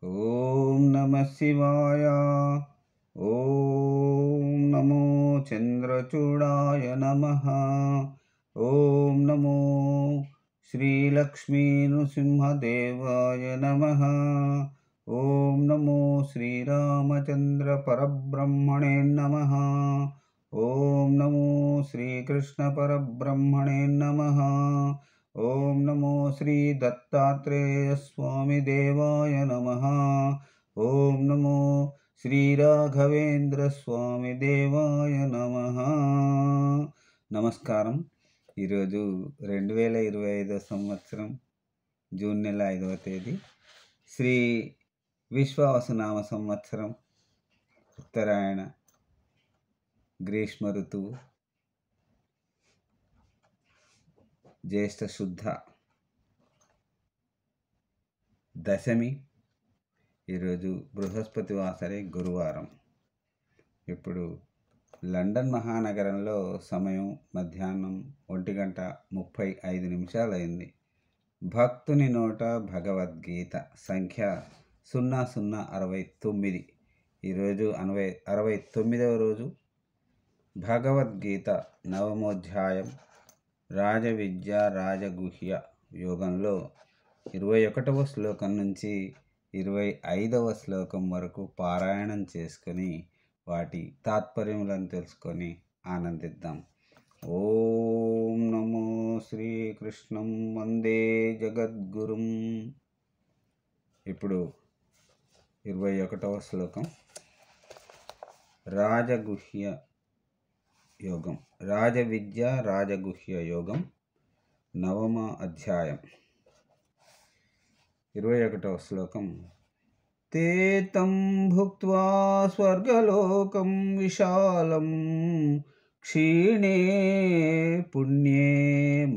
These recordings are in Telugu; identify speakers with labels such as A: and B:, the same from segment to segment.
A: ఓం నమ శివాయ. ఓం నమో చంద్రచూడాయ నమః. ఓం నమో శ్రీలక్ష్మీ నృసింహదేవాయ నమః. ఓం నమో శ్రీరామచంద్ర పరబ్రహ్మణే నమః. ఓం నమో శ్రీకృష్ణ పరబ్రహ్మణే నమః. ఓం నమో శ్రీ దత్తాత్రేయ స్వామి దేవాయ నమః. ఓం నమో శ్రీ రాఘవేంద్ర స్వామి దేవాయ నమః. నమస్కారం. ఈరోజు 2025 సంవత్సరం జూన్ నెల 5వ తేదీ, శ్రీ విశ్వావసునామ సంవత్సరం, ఉత్తరాయణ, గ్రీష్మ ఋతువు, జ్యేష్ఠ శుద్ధ దశమి. ఈరోజు బృహస్పతి వాసరే, గురువారం. ఇప్పుడు లండన్ మహానగరంలో సమయం మధ్యాహ్నం 1:35 అయింది. భక్తుని నోట భగవద్గీత సంఖ్య 0069. ఈరోజు 69వ రోజు. భగవద్గీత నవమోధ్యాయం, రాజవిద్య రాజగుహ్య యోగంలో 21వ శ్లోకం నుంచి 25వ శ్లోకం వరకు పారాయణం చేసుకొని వాటి తాత్పర్యములను తెలుసుకొని ఆనందిద్దాం. ఓం నమో శ్రీకృష్ణం వందే జగద్గురుం. ఇప్పుడు 21వ శ్లోకం, రాజగుహ్య యోగం, రాజవిద్య రాజగుహ్య యోగం, నవమ అధ్యాయం, 21వ శ్లోకం. తే తం భుక్త్వా స్వర్గలోకం విశాలం క్షీణే పుణ్యే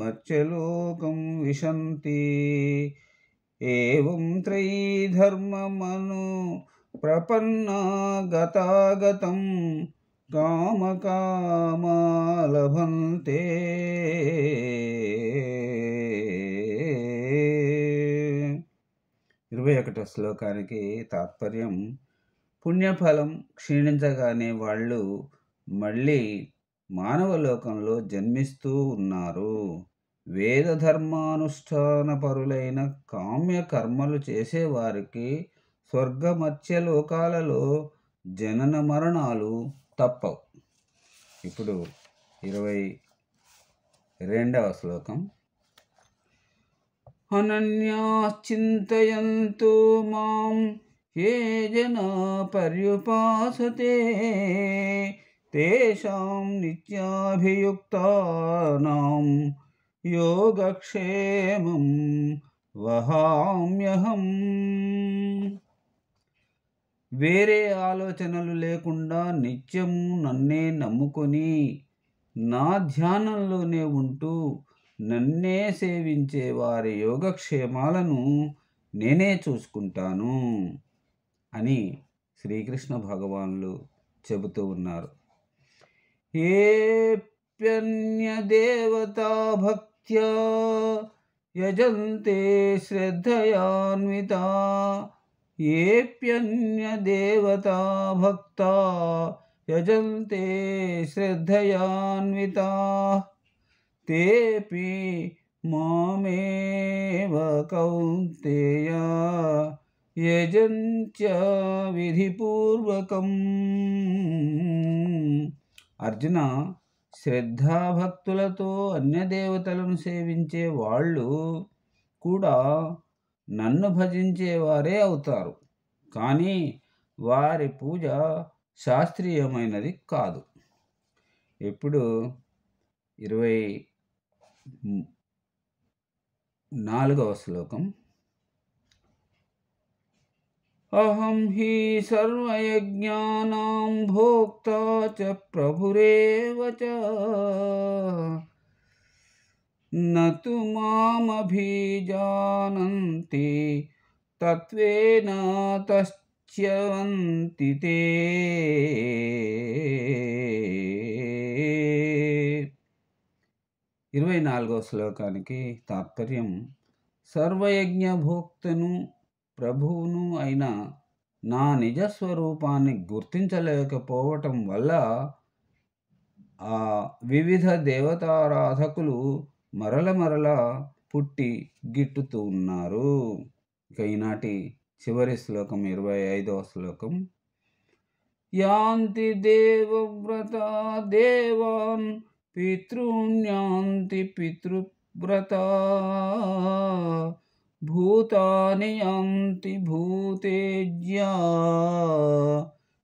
A: మర్త్యలోకం విశంతి. ఏవం త్రయీ ధర్మమను ప్రపన్నా గతాగతం కామకామా లభంతే. 21వ శ్లోకానికి తాత్పర్యం: పుణ్యఫలం క్షీణించగానే వాళ్ళు మళ్ళీ మానవ లోకంలో జన్మిస్తూ ఉన్నారు. వేద ధర్మానుష్ఠాన పరులైన కామ్య కర్మలు చేసేవారికి స్వర్గమత్స్య లోకాలలో జనన మరణాలు తప్పవు. ఇప్పుడు 22వ శ్లోకం. అనన్యాశ్చింతయంతో మాం ఏ జనా పర్యుపాసతే తేషాం నిత్యాభియుక్తానాం యోగక్షేమం వహామ్యహం. వేరే ఆలోచనలు లేకుండా నిత్యము నన్నే నమ్ముకొని నా ధ్యానంలోనే ఉంటూ నన్నే సేవించే వారి యోగక్షేమాలను నేనే చూసుకుంటాను అని శ్రీకృష్ణ భగవానులు చెబుతూ ఉన్నారు. ఏప్యన్యదేవతా భక్త్యా యజంతే శ్రద్ధయాన్వితా ఏప్యన్యదేవతా భక్తా యజంతే శ్రద్ధయాన్వితా తేపి మామేవ కౌంతేయ యజంత్య విధిపూర్వకం. అర్జున, శ్రద్ధాభక్తులతో అన్యదేవతలను సేవించే వాళ్ళు కూడా నన్ను భజించేవారే అవుతారు, కానీ వారి పూజ శాస్త్రీయమైనది కాదు. ఇప్పుడు 24వ శ్లోకం. అహం హి సర్వయజ్ఞానాం భోక్తా చ ప్రభురేవ చ నతు మామభిజానంతి తత్వేన తస్యంతి తే. 24వ శ్లోకానికి తాత్పర్యం: సర్వయజ్ఞ భోక్తను ప్రభువును అయిన నా నిజస్వరూపాన్ని గుర్తించలేకపోవటం వల్ల ఆ వివిధ దేవతారాధకులు మరల పుట్టి గిట్టుతూ ఉన్నారు. ఇక ఈనాటి చివరి శ్లోకం 25వ శ్లోకం. యాంతి దేవవ్రతా దేవాన్ పితॄన్యాంతి పితృవ్రతా భూతాని యాంతి భూతేజ్యా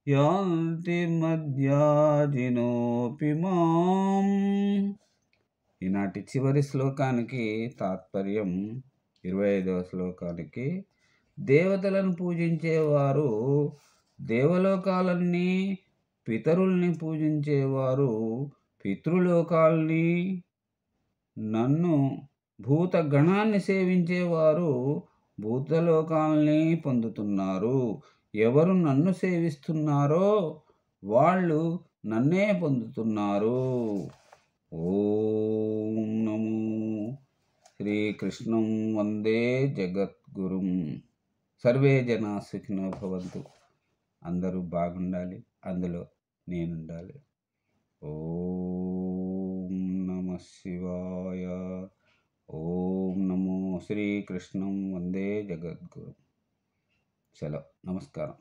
A: యాంతి మధ్యాజినోపి మాం. ఈనాటి చివరి శ్లోకానికి తాత్పర్యం 25వ శ్లోకానికి, దేవతలను పూజించేవారు దేవలోకాలన్నీ, పితరుల్ని పూజించేవారు పితృలోకాల్ని, నన్ను భూతగణాన్ని సేవించేవారు భూతలోకాల్ని పొందుతున్నారు. ఎవరు నన్ను సేవిస్తున్నారో వాళ్ళు నన్నే పొందుతున్నారు. ఓం నమో శ్రీకృష్ణం వందే జగద్గురుం. సర్వే జనా సుఖినో భవంతు. అందరూ బాగుండాలి, అందులో నేనుండాలి. ఓం నమః శివాయ. ఓం నమో శ్రీకృష్ణం వందే జగద్గురు. సెలవు. నమస్కారం.